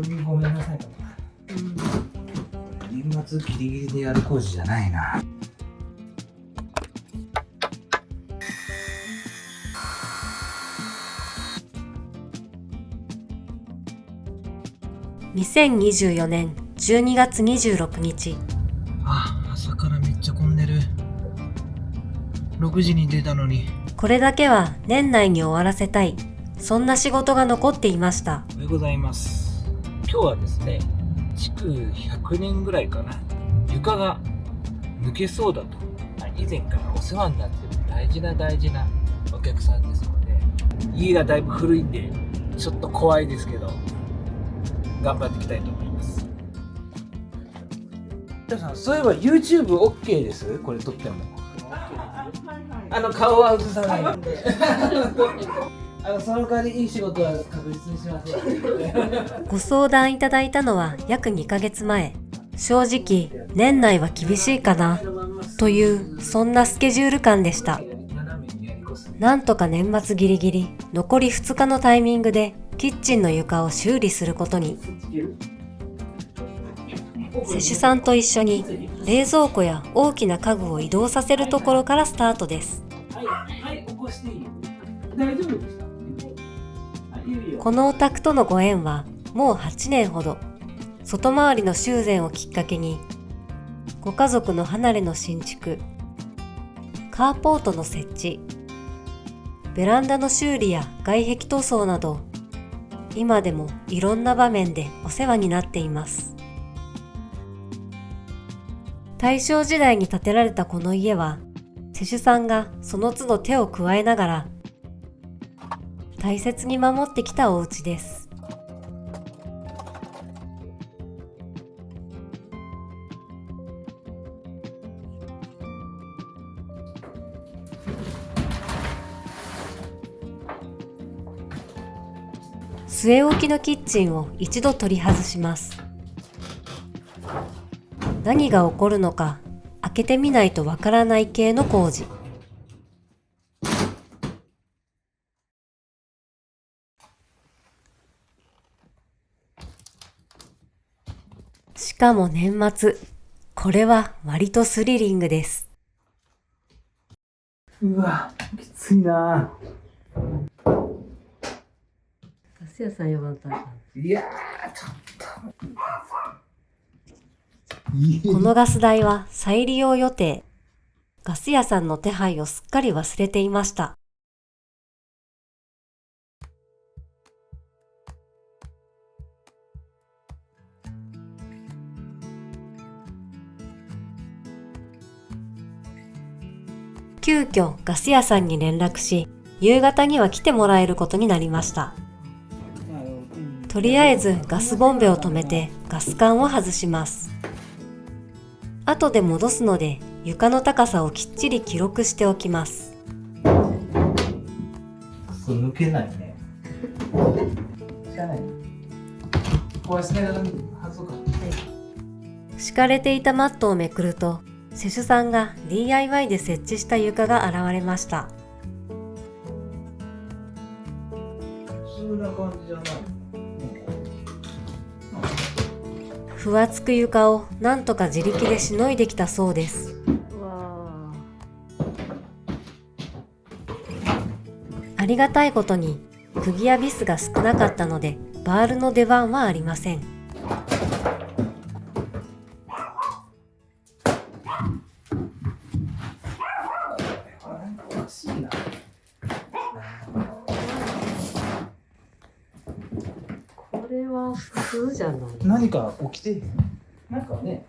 にごめんなさい。年末ギリギリでやる工事じゃないな。2024年12月26日。朝からめっちゃ混んでる。6時に出たのに。これだけは年内に終わらせたい。そんな仕事が残っていました。おはようございます。今日はですね、築100年ぐらいかな。床が抜けそうだと。以前からお世話になってる大事なお客さんですので、家がだいぶ古いんで、ちょっと怖いですけど、頑張っていきたいと思います。皆さん、そういえば YouTube OK です？これ撮っても。顔は映さないんで。その代わりいい仕事は確実にします。ご相談いただいたのは約2ヶ月前。正直、年内は厳しいかな、という、そんなスケジュール感でした。なんとか年末ギリギリ、残り2日のタイミングで、キッチンの床を修理することに。施主さんと一緒に、冷蔵庫や大きな家具を移動させるところからスタートです。このお宅とのご縁はもう8年ほど。外回りの修繕をきっかけに、ご家族の離れの新築、カーポートの設置、ベランダの修理や外壁塗装など、今でもいろんな場面でお世話になっています。大正時代に建てられたこの家は、施主さんがその都度手を加えながら、大切に守ってきたお家です。据え置きのキッチンを一度取り外します。何が起こるのか開けてみないとわからない系の工事。しかも年末、これは割とスリリングです。うわ、きついな。ガス屋さん呼ばれた。いやー、ちょっと。このガス代は再利用予定。ガス屋さんの手配をすっかり忘れていました。急遽ガス屋さんに連絡し、夕方には来てもらえることになりました。とりあえずガスボンベを止めてガス管を外します。後で戻すので床の高さをきっちり記録しておきます。抜けないね。しゃあない。壊しながら外そうか。敷かれていたマットをめくると、施主さんが DIY で設置した床が現れました。普通な感じじゃない。ふわつく床をなんとか自力でしのいできたそうです。ありがたいことに釘やビスが少なかったのでバールの出番はありません。これは普通じゃない？何か起きてへん？なんかね。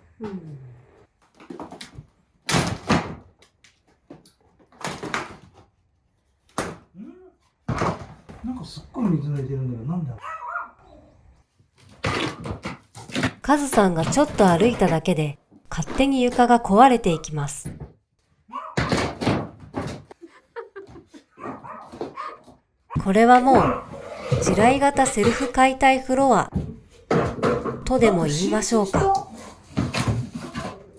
なんかすっごい水抜いてるんだけど、なんだろう。カズさんがちょっと歩いただけで勝手に床が壊れていきます。これはもう地雷型セルフ解体フロアとでも言いましょうか。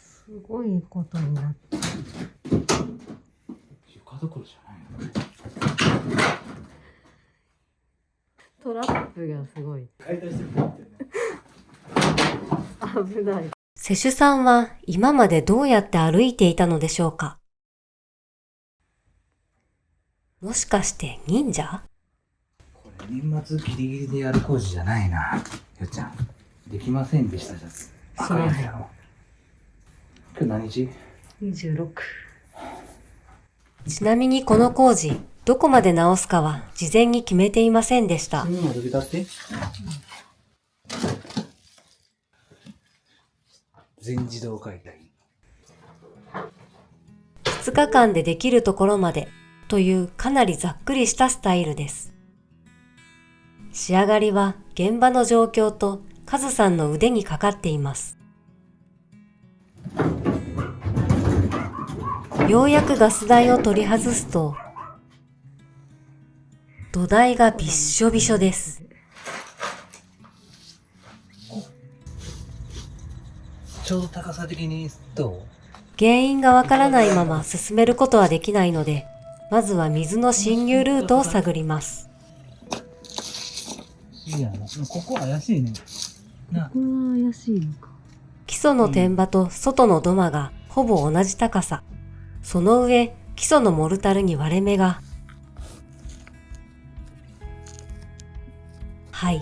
すごいことになって。床どころじゃないの。トラップがすごい。解体してるってね。危ない。施主さんは今までどうやって歩いていたのでしょうか？もしかして忍者？これ年末ギリギリでやる工事じゃないな。よっちゃん、できませんでしたじゃん。赤いやつやろ。今日何日？ 26。ちなみにこの工事、どこまで直すかは事前に決めていませんでした。今どけたって、全自動解体。2日間でできるところまでというかなりざっくりしたスタイルです。仕上がりは現場の状況とカズさんの腕にかかっています。ようやくガス台を取り外すと、土台がびっしょびしょです。ちょうど高さ的にどう？原因がわからないまま進めることはできないので、まずは水の侵入ルートを探ります。いや、ここ怪しいね。な。ここは怪しいのか。基礎の天場と外の土間がほぼ同じ高さ。その上、基礎のモルタルに割れ目が。はい、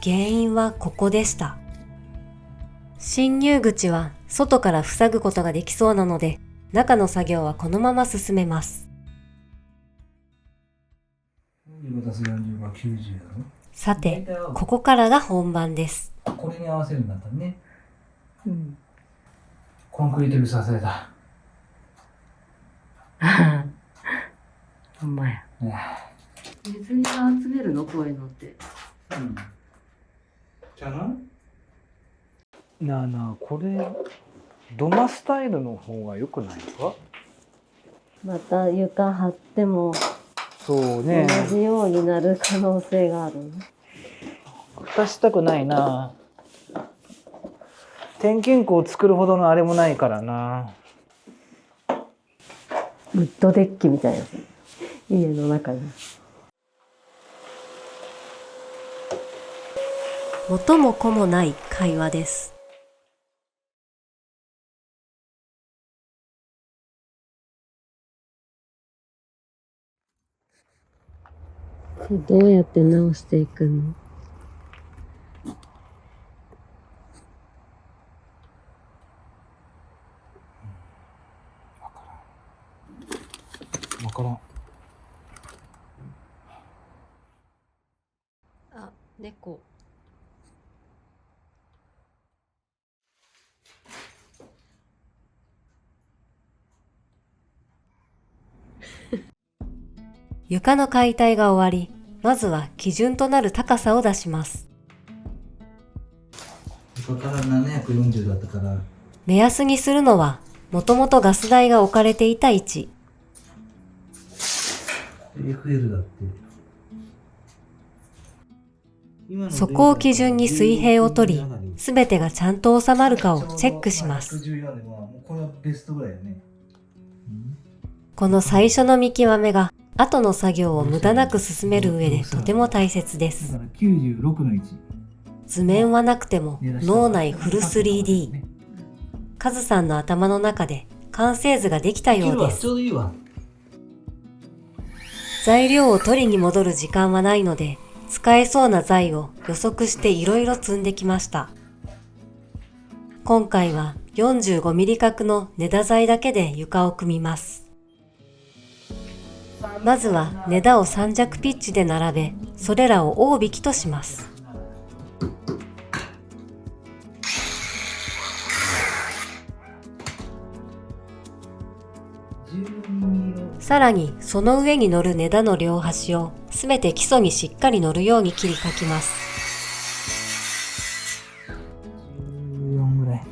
原因はここでした。侵入口は外から塞ぐことができそうなので、中の作業はこのまま進めます。45+40は90だろ。さて、ここからが本番です。これに合わせるんだったらね。うん。コンクリート指支えだ。ほんまや。ね、水に集めるのこういうのって。うん。じゃない？なあなあ、これ土間スタイルの方が良くないか？また床張ってもそうね。同じようになる可能性がある。蓋したくないな。点検口を作るほどのあれもないからな。ウッドデッキみたいな家の中に。元も子もない会話です。どうやって直していくの？わからん。あ、猫。床の解体が終わり、まずは基準となる高さを出します。床から740だったから。目安にするのは、もともとガス台が置かれていた位置。FL だって。そこを基準に水平を取り、すべてがちゃんと収まるかをチェックします。これはベストぐらいよね。この最初の見極めが、後の作業を無駄なく進める上でとても大切です。96の位置。図面はなくても脳内フル 3D。カズさんの頭の中で完成図ができたようです。材料を取りに戻る時間はないので、使えそうな材を予測していろいろ積んできました。今回は45ミリ角の根太材だけで床を組みます。まずは根太を三尺ピッチで並べ、それらを大引きとします。さらにその上に乗る根太の両端をすべて基礎にしっかり乗るように切り欠きます。14ぐらい。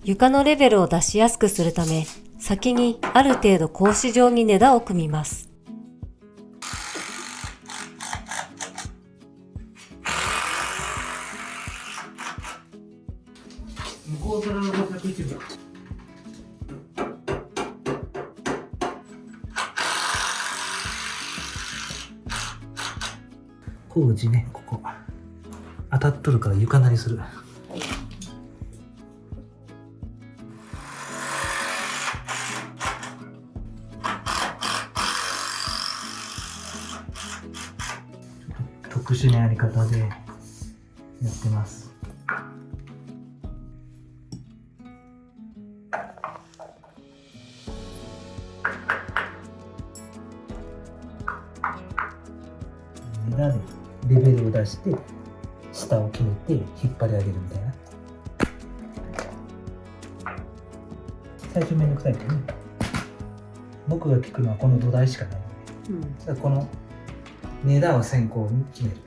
床のレベルを出しやすくするため、先にある程度格子状に根太を組みます。向こうから501番。小口ね、ここ当たっとるから床鳴りする。特殊なやり方でやってます。枝でレベルを出して下を決めて引っ張り上げるみたいな。最初めんどくさいけどね。僕が聞くのはこの土台しかないので、だからこの根枝を先行に決める。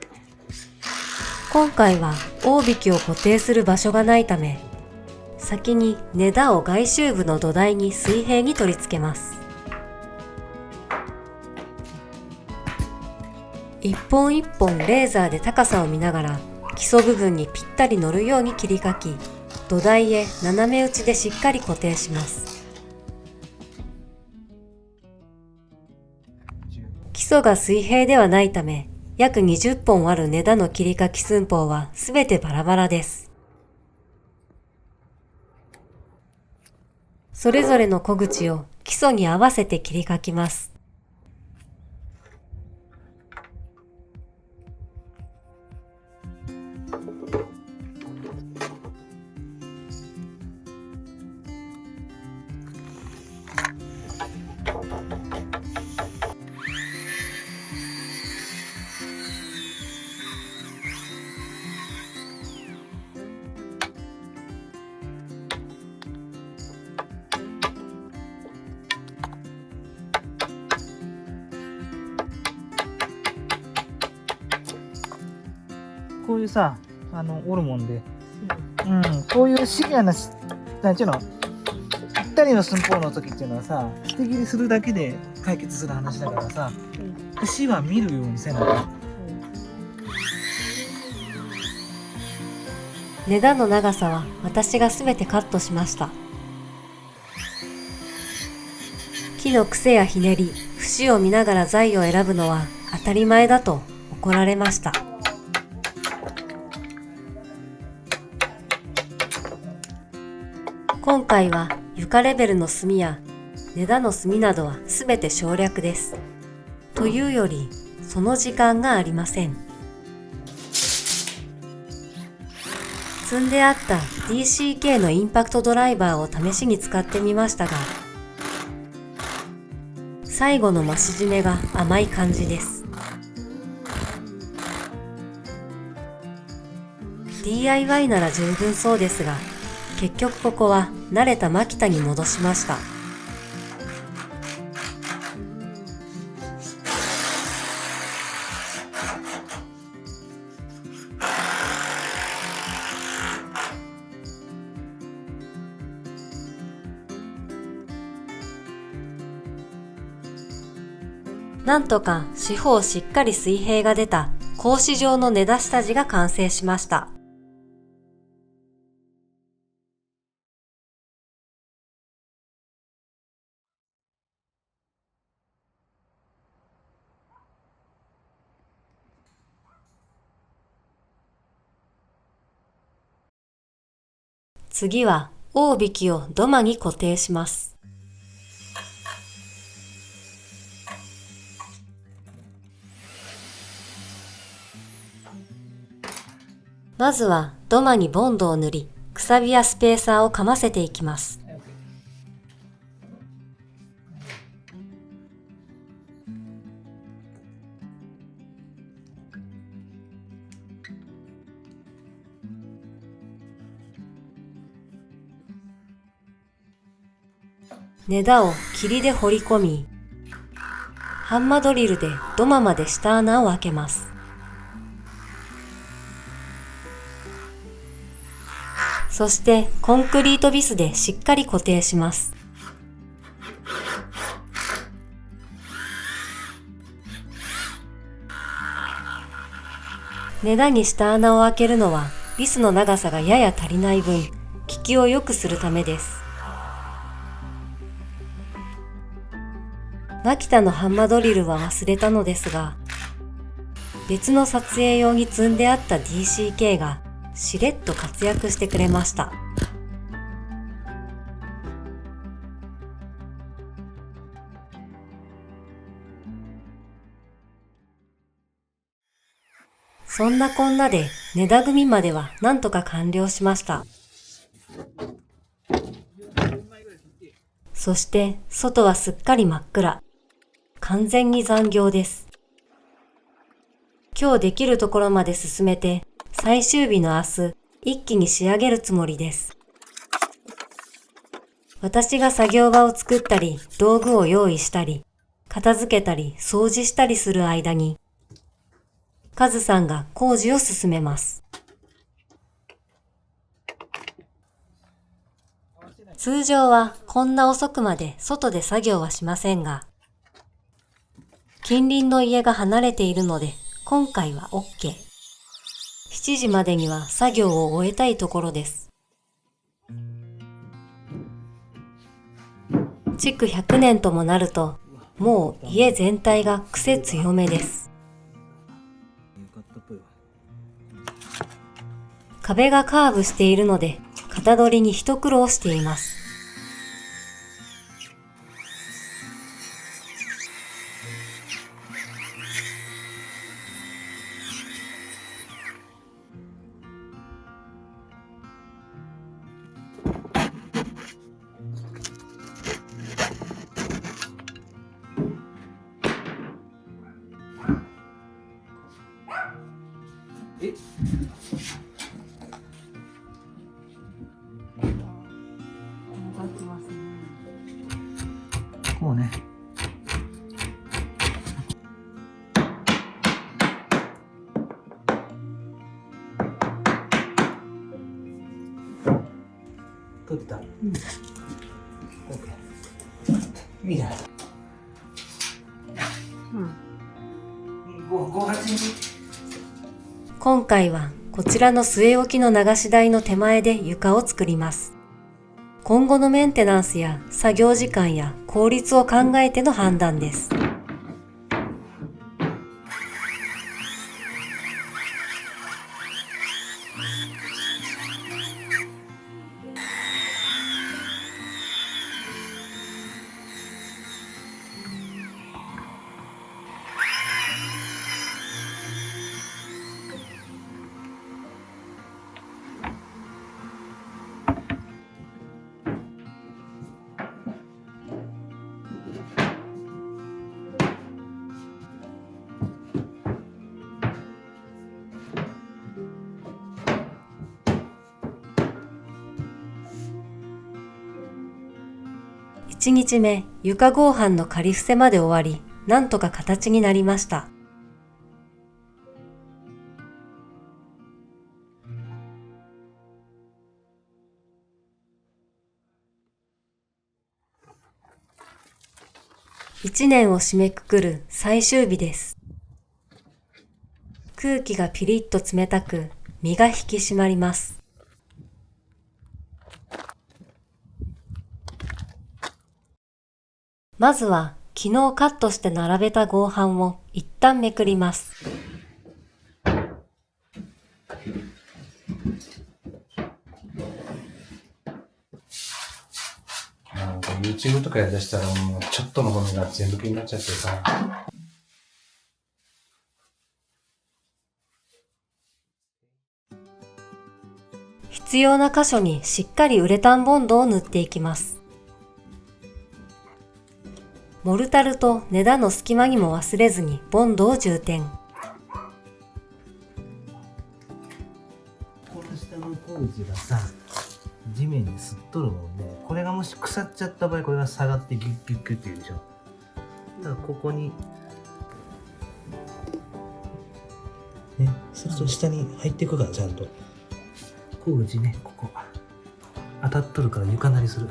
今回は大引きを固定する場所がないため、先に根枝を外周部の土台に水平に取り付けます。一本一本レーザーで高さを見ながら基礎部分にぴったり乗るように切り欠き、土台へ斜め打ちでしっかり固定します。基礎が水平ではないため、約20本ある根枝の切り欠き寸法はすべてバラバラです。それぞれの小口を基礎に合わせて切り欠きます。こういうさ、折るもんで、こういうシビアななんちゅうの、ぴったりの寸法の時っていうのはさ、捨て切りするだけで解決する話だからさ、節は見るようにせなきゃ。根枝の長さは私がすべてカットしました。木の癖やひねり、節を見ながら材を選ぶのは当たり前だと怒られました。今回は床レベルの炭や根枝の炭などはすべて省略です。というより、その時間がありません。積んであった DCK のインパクトドライバーを試しに使ってみましたが、最後の増し締めが甘い感じです。DIY なら十分そうですが、結局ここは慣れたマキタに戻しました。なんとか四方しっかり水平が出た格子状の根枝下地が完成しました。次は大引きを土間に固定します。まずは土間にボンドを塗り、くさびやスペーサーをかませていきます。根枝を霧で掘り込み、ハンマードリルで土間まで下穴を開けます。そしてコンクリートビスでしっかり固定します。根枝に下穴を開けるのはビスの長さがやや足りない分、効きを良くするためです。マキタのハンマードリルは忘れたのですが、別の撮影用に積んであった DCK がしれっと活躍してくれました。そんなこんなで根田組まではなんとか完了しました。そして外はすっかり真っ暗。完全に残業です。今日できるところまで進めて最終日の明日一気に仕上げるつもりです。私が作業場を作ったり道具を用意したり片付けたり掃除したりする間にカズさんが工事を進めます。通常はこんな遅くまで外で作業はしませんが、近隣の家が離れているので今回は OK。7時までには作業を終えたいところです。築100年ともなると、もう家全体が癖強めです。壁がカーブしているので、型取りに一苦労しています。こうね。取れた。いいじゃん。今回はこちらの据え置きの流し台の手前で床を作ります。今後のメンテナンスや作業時間や効率を考えての判断です。1日目、床合板の仮伏せまで終わり、なんとか形になりました。1年を締めくくる最終日です。空気がピリッと冷たく、身が引き締まります。まずは昨日カットして並べた合板を一旦めくります。なんか YouTube とかやりだしたらもうちょっとのものが全部気になっちゃってさ。必要な箇所にしっかりウレタンボンドを塗っていきます。モルタルと根太の隙間にも忘れずにボンドを充填。この下の工事がさ、地面に吸っとるもんで、これがもし腐っちゃった場合、これが下がってギュッギュッギュッって言うでしょ。だからここに、ね、そうすると下に入っていくから、ちゃんと。工事ね、ここ。当たっとるから床なりする。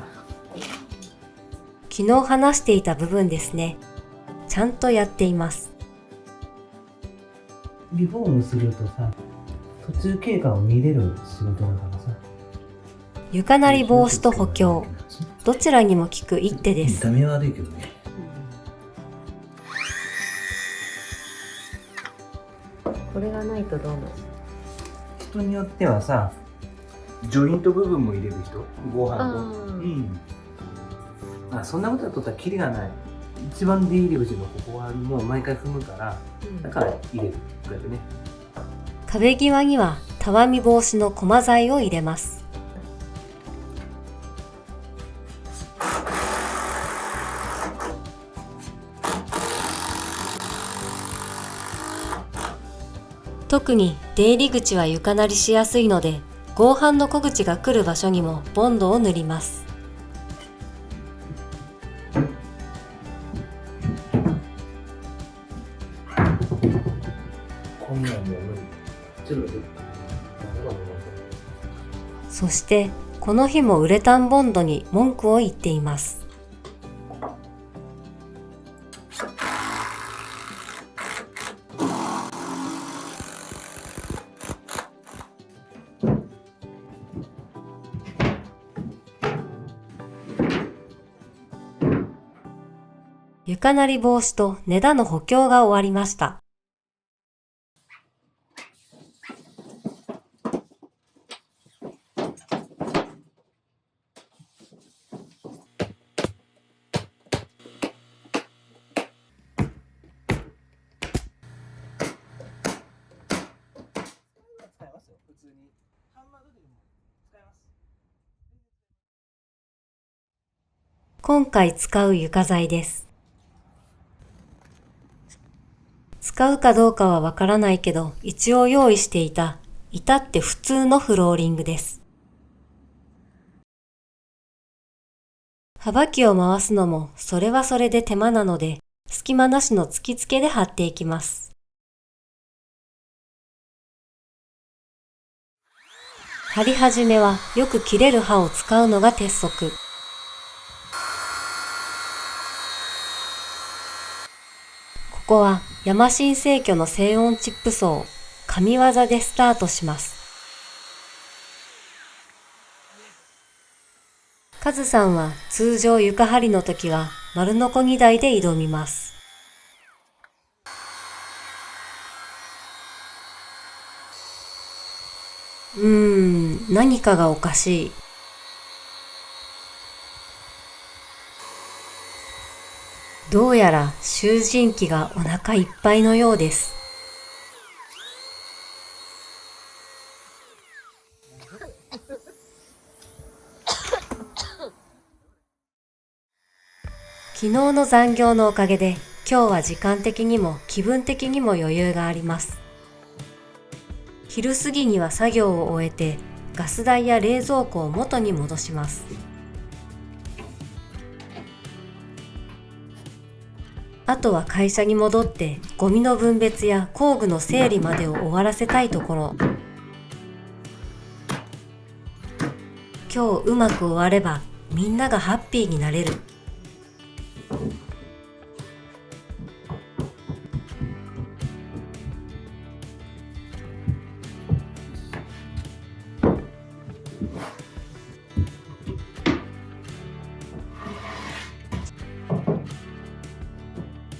昨日話していた部分ですね。ちゃんとやっています。リフォームするとさ、途中経過を見れる仕事だからさ。床なり防止と補強、どちらにも効く一手です。見た目悪いけどね。これがないとどうなの？人によってはさ、ジョイント部分も入れる人、ご飯と。そんなことだとったらキリがない。一番出入り口のここはもう毎回踏むから、だから入れるぐらいでね。壁際にはたわみ防止の駒材を入れます。特に出入り口は床なりしやすいので、合板の小口が来る場所にもボンドを塗ります。こんなんもう無理。ちょっとそしてこの日もウレタンボンドに文句を言っています。床なり防止と根田の補強が終わりました。今回使う床材です。使うかどうかはわからないけど、一応用意していた至って普通のフローリングです。幅木を回すのもそれはそれで手間なので、隙間なしの突き付けで貼っていきます。貼り始めはよく切れる刃を使うのが鉄則。ここは山新生協の静音チップ層、神業でスタートします。カズさんは通常床張りの時は丸ノコ2台で挑みます。何かがおかしい。どうやら囚人機がお腹いっぱいのようです。昨日の残業のおかげで今日は時間的にも気分的にも余裕があります。昼過ぎには作業を終えてガス台や冷蔵庫を元に戻します。あとは会社に戻ってゴミの分別や工具の整理までを終わらせたいところ。今日うまく終わればみんながハッピーになれる。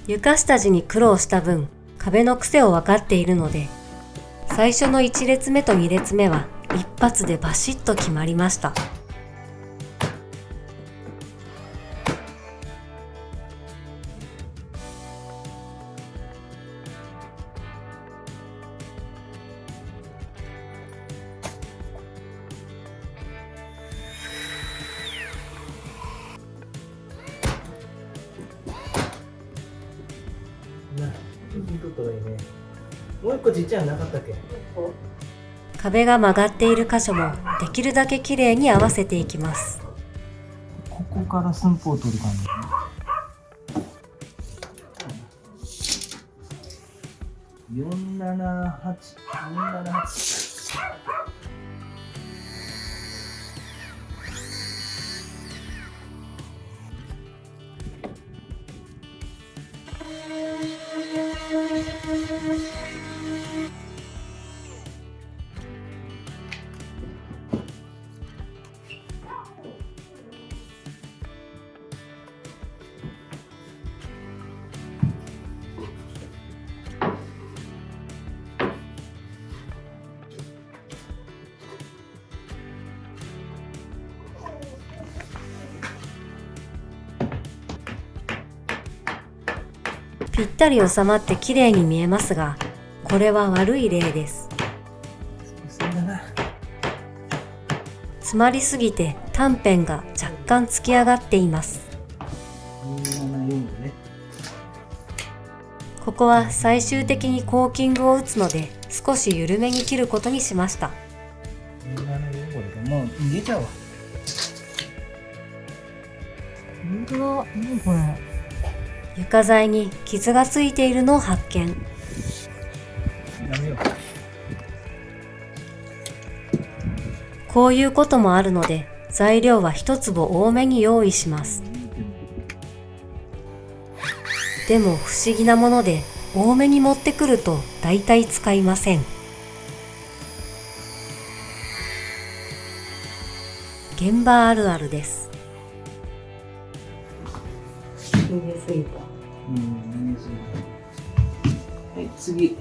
床下地に苦労した分、壁の癖を分かっているので、最初の1列目と2列目は一発でバシッと決まりました。もう一個ちっちゃいのなかったっけ？壁が曲がっている箇所もできるだけきれいに合わせていきます。ここから寸法を取る感じ。478。ぴったり収まって綺麗に見えますが、これは悪い例です。そうだな。詰まりすぎて短辺が若干突き上がっています。27、4でね。ここは最終的にコーキングを打つので少し緩めに切ることにしました。27、4でもう入れちゃうわ。本当だ。何これ。床材に傷がついているのを発見。やめよう。こういうこともあるので、材料は一坪多めに用意します。でも不思議なもので、多めに持ってくると大体使いません。現場あるあるです。入れすぎた。はい、次。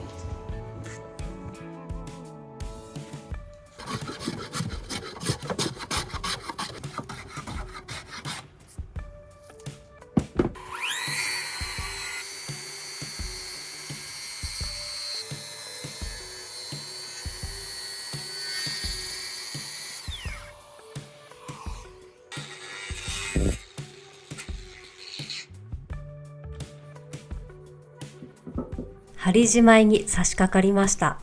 針じまいに差し掛かりました。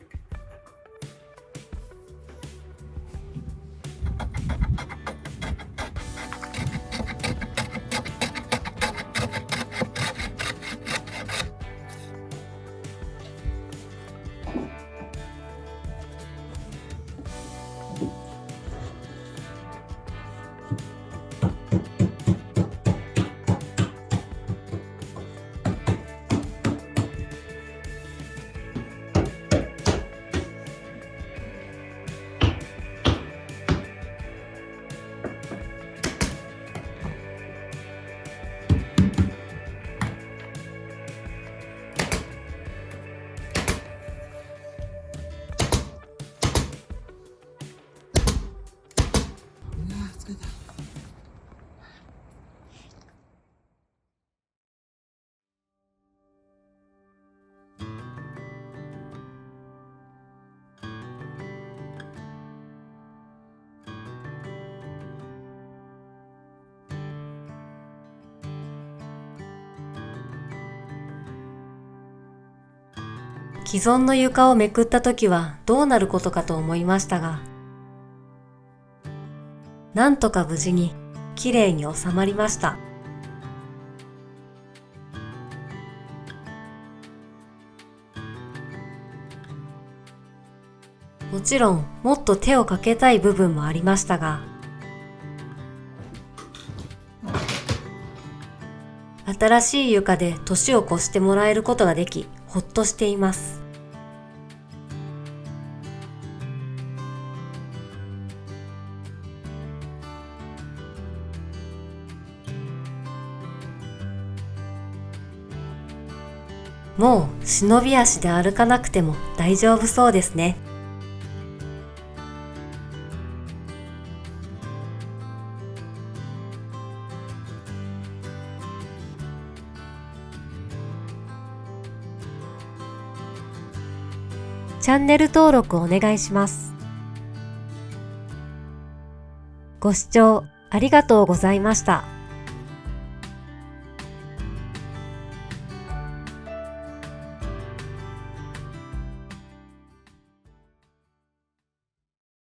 既存の床をめくったときはどうなることかと思いましたが、なんとか無事にきれいに収まりました。もちろんもっと手をかけたい部分もありましたが、新しい床で年を越してもらえることができ、ほっとしています。もう忍び足で歩かなくても大丈夫そうですね。チャンネル登録お願いします。ご視聴ありがとうございました。